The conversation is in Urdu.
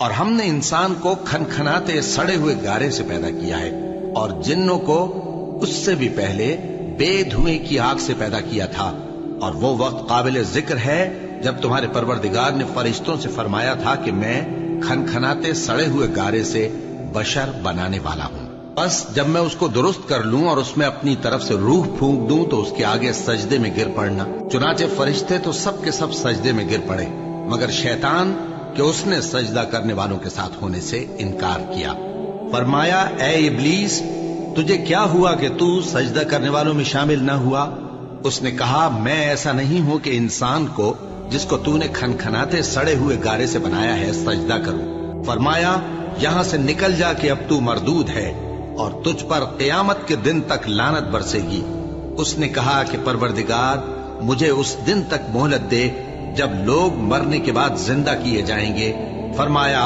اور ہم نے انسان کو کھنکھناتے سڑے ہوئے گارے سے پیدا کیا ہے، اور جنوں کو اس سے بھی پہلے بے دھوئیں کی آگ سے پیدا کیا تھا۔ اور وہ وقت قابل ذکر ہے جب تمہارے پروردگار نے فرشتوں سے فرمایا تھا کہ میں کھنکھناتے سڑے ہوئے گارے سے بشر بنانے والا ہوں، بس جب میں اس کو درست کر لوں اور اس میں اپنی طرف سے روح پھونک دوں تو اس کے آگے سجدے میں گر پڑنا۔ چنانچہ فرشتے تو سب کے سب سجدے میں گر پڑے مگر شیطان کہ اس نے سجدہ کرنے والوں کے ساتھ ہونے سے انکار کیا۔ فرمایا اے ابلیس، تجھے کیا ہوا کہ تو سجدہ کرنے والوں میں شامل نہ ہوا؟ اس نے کہا میں ایسا نہیں ہوں کہ انسان کو جس کو تو نے کھنکھناتے سڑے ہوئے گارے سے بنایا ہے سجدہ کروں۔ فرمایا یہاں سے نکل جا کہ اب تو مردود ہے اور تجھ پر قیامت کے دن تک لعنت برسے گی۔ اس نے کہا کہ پروردگار مجھے اس دن تک مہلت دے جب لوگ مرنے کے بعد زندہ کیے جائیں گے۔ فرمایا